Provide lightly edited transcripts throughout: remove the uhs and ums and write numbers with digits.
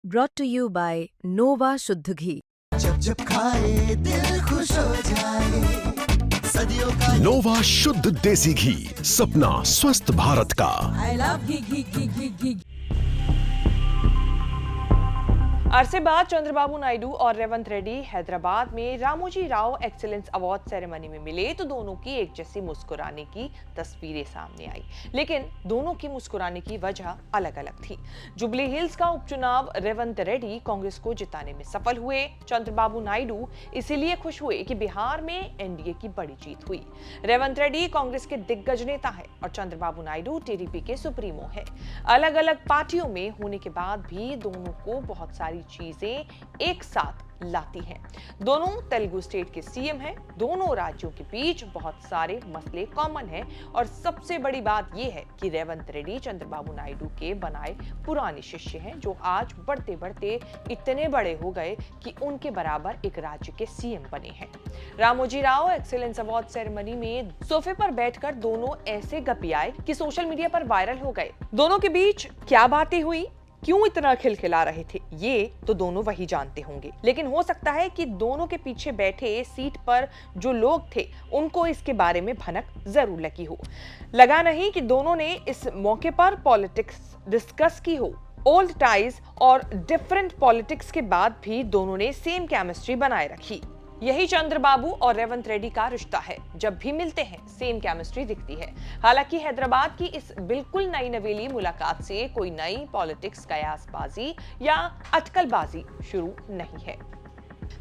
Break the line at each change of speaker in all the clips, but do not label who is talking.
brought to you by Nova शुद्ध घी।
जब जब खाए दिल खुश हो जाए, सदियों का
नोवा शुद्ध देसी घी, सपना स्वस्थ भारत का।
I love घी।
अरसे बाद चंद्रबाबू नायडू और रेवंत रेड्डी हैदराबाद में Ramoji Rao excellence award ceremony में मिले तो दोनों की एक जैसी मुस्कुराने की तस्वीरें सामने आई, लेकिन दोनों की मुस्कुराने की वजह अलग अलग थी। जुबली हिल्स का उपचुनाव रेवंत रेड्डी कांग्रेस को जिताने में सफल हुए। चंद्रबाबू नायडू इसीलिए खुश हुए कि बिहार में एनडीए की बड़ी जीत हुई। रेवंत रेड्डी कांग्रेस के दिग्गज नेता है और चंद्रबाबू नायडू टीडीपी के सुप्रीमो है। अलग अलग पार्टियों में होने के बाद भी दोनों को बहुत सारी चीजें एक साथ लाती हैं। दोनों तेलुगु स्टेट के सीएम हैं, दोनों राज्यों के बीच बहुत सारे मसले कॉमन हैं और सबसे बड़ी बात यह है कि रेवंत रेड्डी चंद्रबाबू नायडू के बनाए पुराने शिष्य हैं, जो आज बढ़ते बढ़ते इतने बड़े हो गए कि उनके बराबर एक राज्य के सीएम बने हैं। Ramoji Rao excellence award ceremony में सोफे पर बैठकर दोनों ऐसे गपियाए कि सोशल मीडिया पर वायरल हो गए। दोनों के बीच क्या बातें हुई, क्यों इतना खिलखिला रहे थे, ये तो दोनों वही जानते होंगे, लेकिन हो सकता है कि दोनों के पीछे बैठे सीट पर जो लोग थे उनको इसके बारे में भनक जरूर लगी हो। लगा नहीं कि दोनों ने इस मौके पर पॉलिटिक्स डिस्कस की हो। ओल्ड टाइज और डिफरेंट पॉलिटिक्स के बाद भी दोनों ने सेम केमिस्ट्री बनाए रखी। यही चंद्रबाबू और रेवंत रेड्डी का रिश्ता है, जब भी मिलते हैं सेम केमिस्ट्री दिखती है। हालांकि हैदराबाद की इस बिल्कुल नई नवेली मुलाकात से कोई नई पॉलिटिक्स कयासबाजी या अटकलबाजी शुरू नहीं है।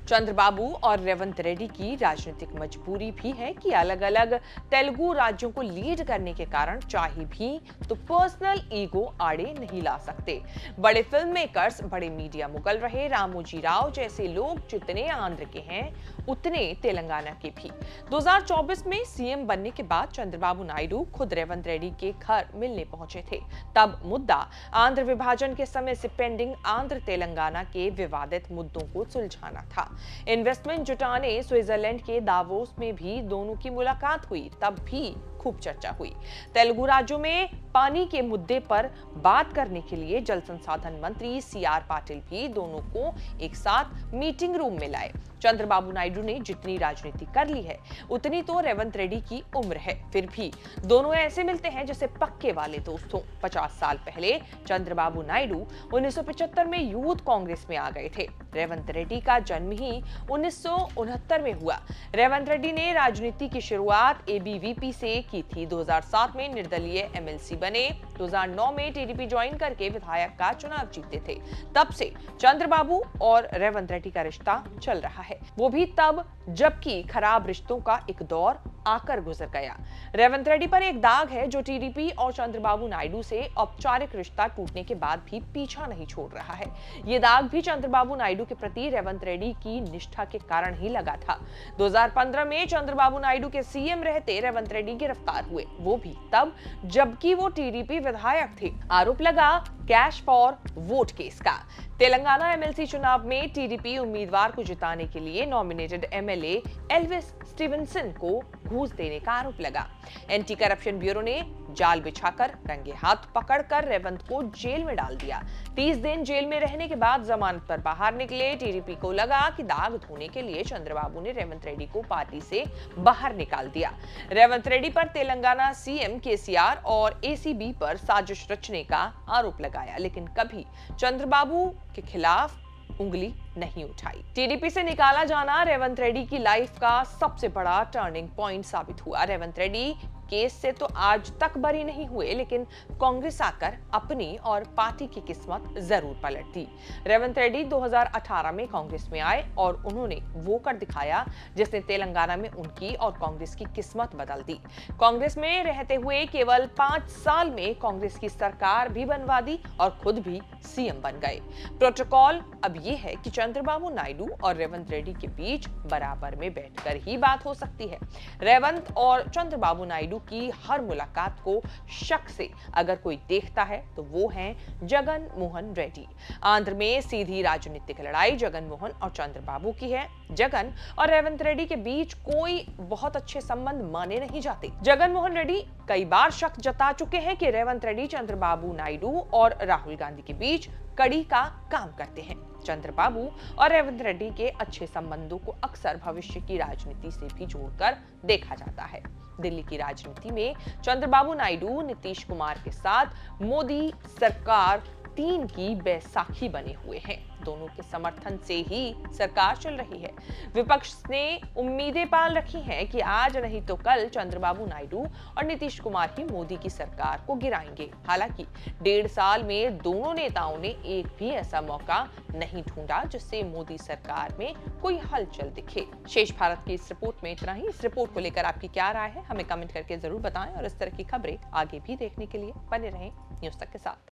चंद्रबाबू और रेवंत रेड्डी की राजनीतिक मजबूरी भी है कि अलग अलग तेलुगु राज्यों को लीड करने के कारण चाहे भी तो पर्सनल ईगो आड़े नहीं ला सकते। बड़े फिल्म मेकर्स, बड़े मीडिया मुगल रहे रामोजी राव जैसे लोग जितने आंध्र के हैं उतने तेलंगाना के भी। 2024 में सीएम बनने के बाद चंद्रबाबू नायडू खुद रेवंत रेड्डी के घर मिलने पहुंचे थे। तब मुद्दा आंध्र विभाजन के समय से पेंडिंग आंध्र तेलंगाना के विवादित मुद्दों को सुलझाना था। इन्वेस्टमेंट जुटाने स्विट्जरलैंड के दावोस में भी दोनों की मुलाकात हुई, तब भी खूब चर्चा हुई। तेलुगु राज्यों में पानी के मुद्दे पर बात करने के लिए जल संसाधन मंत्री सीआर पाटिल भी दोनों को एक साथ मीटिंग रूम में लाए। चंद्रबाबू नायडू ने जितनी राजनीति कर ली है उतनी तो रेवंत रेड्डी की उम्र है, फिर भी दोनों ऐसे मिलते हैं जैसे पक्के वाले दोस्त हों। 50 साल पहले चंद्रबाबू नायडू 1975 में यूथ कांग्रेस में आ गए थे। रेवंत रेड्डी का जन्म ही 1969 में हुआ। रेवंत रेड्डी ने राजनीति की शुरुआत एबीवीपी से की थी। 2007 में निर्दलीय एमएलसी बने। 2009 में टीडीपी ज्वाइन करके विधायक का चुनाव जीते थे। तब से चंद्रबाबू और रेवंत रेड्डी का रिश्ता चल रहा है, वो भी तब जबकि खराब रिश्तों का एक दौर आकर गुजर गया। रेवंत रेड्डी पर एक दाग है जो टीडीपी और चंद्रबाबू नायडू से औपचारिक रिश्ता टूटने के बाद भी पीछा नहीं छोड़ रहा है। ये दाग भी चंद्रबाबू नायडू के प्रति रेवंत रेड्डी की निष्ठा के कारण ही लगा था। 2015 में चंद्रबाबू नायडू के सीएम रहते रेवंत रेड्डी गिरफ्तार हुए, वो भी तब जबकि वो टीडीपी विधायक थे। आरोप लगा कैश फॉर वोट केस का। तेलंगाना एमएलसी चुनाव में टीडीपी उम्मीदवार को जिताने के लिए नॉमिनेटेड एमएलए एल्विस स्टीवेंसन को घूस देने का आरोप लगा। एंटी करप्शन ब्यूरो ने जाल बिछाकर रंगे हाथ पकड़कर रेवंत को जेल में डाल दिया। 30 दिन जेल में रहने के बाद जमानत पर बाहर निकले। टीडीपी को लगा कि दाग धोने के लिए चंद्रबाबू ने रेवंत रेड्डी को पार्टी से बाहर निकाल दिया। रेवंत रेड्डी पर तेलंगाना सीएम केसीआर और एसीबी पर साजिश रचने का आरोप लगाया, लेकिन कभी चंद्रबाबू के खिलाफ उंगली नहीं उठाई। टीडीपी से निकाला जाना रेवंत रेड्डी की लाइफ का सबसे बड़ा टर्निंग पॉइंट साबित हुआ। रेवंत रेड्डी केस से तो आज तक बरी नहीं हुए, लेकिन कांग्रेस आकर अपनी और पार्टी की किस्मत जरूर पलट दी। रेवंत रेड्डी 2018 में कांग्रेस में आए और उन्होंने वो कर दिखाया जिसने तेलंगाना में उनकी और कांग्रेस की किस्मत बदल दी। कांग्रेस में रहते हुए केवल 5 साल में कांग्रेस की सरकार भी बनवा दी और खुद भी सीएम बन गए। प्रोटोकॉल अब ये है कि चंद्रबाबू नायडू और रेवंत रेड्डी के बीच बराबर में बैठकर ही बात हो सकती है। रेवंत और चंद्रबाबू नायडू की हर मुलाकात को शक से अगर कोई देखता है तो वो हैं जगन मोहन रेड्डी। आंध्र में सीधी राजनीतिक लड़ाई जगन मोहन और चंद्रबाबू की है। जगन और रेवंत रेड्डी के बीच कोई बहुत अच्छे संबंध माने नहीं जाते। जगन मोहन रेड्डी कई बार शक जता चुके हैं कि रेवंत रेड्डी चंद्रबाबू नायडू और राहुल गांधी के बीच कड़ी का काम करते हैं। चंद्रबाबू और रेवंत रेड्डी के अच्छे संबंधों को अक्सर भविष्य की राजनीति से भी जोड़कर देखा जाता है। दिल्ली की राजनीति में चंद्रबाबू नायडू नीतीश कुमार के साथ मोदी सरकार 3 की बैसाखी बने हुए हैं। दोनों के समर्थन से ही सरकार चल रही है। विपक्ष ने उम्मीदें पाल रखी हैं कि आज नहीं तो कल चंद्रबाबू नायडू और नीतीश कुमार ही मोदी की सरकार को गिराएंगे। हालांकि 1.5 साल में दोनों नेताओं ने एक भी ऐसा मौका नहीं ढूंढा जिससे मोदी सरकार में कोई हलचल दिखे। शेष भारत की इस रिपोर्ट में इतना ही। इस रिपोर्ट को लेकर आपकी क्या राय है, हमें कमेंट करके जरूर बताएं और इस तरह की खबरें आगे भी देखने के लिए बने रहें न्यूज़ तक के साथ।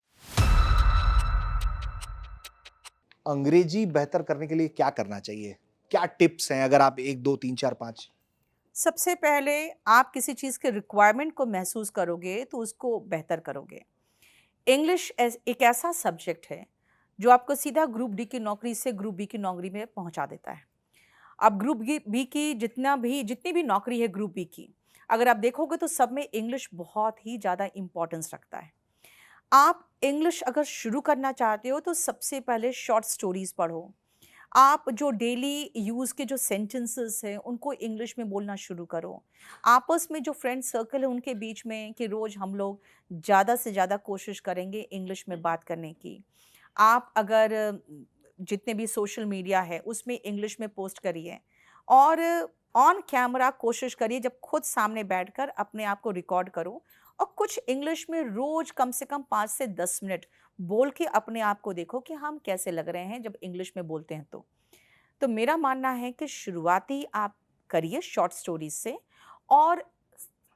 अंग्रेजी बेहतर करने के लिए क्या करना चाहिए? क्या टिप्स हैं, अगर आप 1 2 3 4 5?
सबसे पहले आप किसी चीज़ के रिक्वायरमेंट को महसूस करोगे तो उसको बेहतर करोगे। इंग्लिश एक ऐसा सब्जेक्ट है जो आपको सीधा ग्रुप डी की नौकरी से ग्रुप बी की नौकरी में पहुंचा देता है। अब ग्रुप बी की जितनी भी नौकरी है ग्रुप बी की, अगर आप देखोगे तो सब में इंग्लिश बहुत ही ज़्यादा इम्पोर्टेंस रखता है। आप इंग्लिश अगर शुरू करना चाहते हो तो सबसे पहले शॉर्ट स्टोरीज पढ़ो। आप जो डेली यूज़ के जो सेंटेंसेस हैं उनको इंग्लिश में बोलना शुरू करो। आपस में जो फ्रेंड सर्कल है उनके बीच में कि रोज़ हम लोग ज़्यादा से ज़्यादा कोशिश करेंगे इंग्लिश में बात करने की। आप अगर जितने भी सोशल मीडिया है उसमें इंग्लिश में पोस्ट करिए और ऑन कैमरा कोशिश करिए जब खुद सामने बैठकर अपने आप को रिकॉर्ड करो और कुछ इंग्लिश में रोज कम से कम 5 से 10 मिनट बोल के अपने आप को देखो कि हम कैसे लग रहे हैं जब इंग्लिश में बोलते हैं। तो मेरा मानना है कि शुरुआती आप करिए शॉर्ट स्टोरीज से और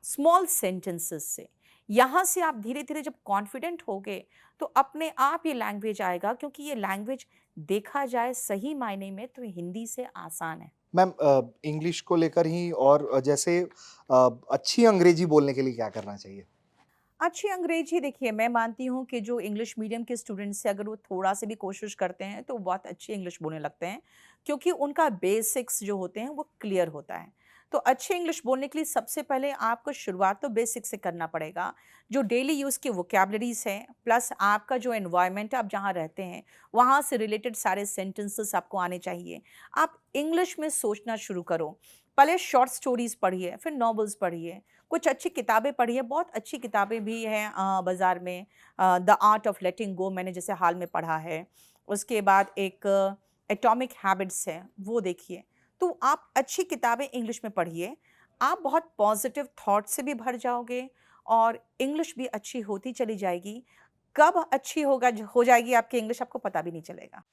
स्मॉल सेंटेंसेस से। यहाँ से आप धीरे धीरे जब कॉन्फिडेंट होगे तो अपने आप ये लैंग्वेज आएगा, क्योंकि ये लैंग्वेज देखा जाए सही मायने में तो हिंदी से आसान है।
मैम, इंग्लिश को लेकर ही और जैसे अच्छी अंग्रेजी बोलने के लिए क्या करना चाहिए?
अच्छी अंग्रेजी देखिए, मैं मानती हूँ कि जो इंग्लिश मीडियम के स्टूडेंट्स हैं अगर वो थोड़ा सा भी कोशिश करते हैं तो बहुत अच्छी इंग्लिश बोलने लगते हैं, क्योंकि उनका बेसिक्स जो होते हैं वो क्लियर होता है। तो अच्छी इंग्लिश बोलने के लिए सबसे पहले आपको शुरुआत तो बेसिक से करना पड़ेगा। जो डेली यूज़ की वोकैबलरीज हैं प्लस आपका जो एनवायरनमेंट आप जहाँ रहते हैं वहाँ से रिलेटेड सारे सेंटेंसेस आपको आने चाहिए। आप इंग्लिश में सोचना शुरू करो। पहले शॉर्ट स्टोरीज़ पढ़िए, फिर नॉवेल्स पढ़िए, कुछ अच्छी किताबें पढ़िए। बहुत अच्छी किताबें भी हैं बाज़ार में। द आर्ट ऑफ लेटिंग गो मैंने जैसे हाल में पढ़ा है। उसके बाद एक एटॉमिक हैबिट्स है, वो देखिए। तो आप अच्छी किताबें इंग्लिश में पढ़िए, आप बहुत पॉजिटिव थॉट से भी भर जाओगे और इंग्लिश भी अच्छी होती चली जाएगी। कब अच्छी हो जाएगी आपकी इंग्लिश आपको पता भी नहीं चलेगा।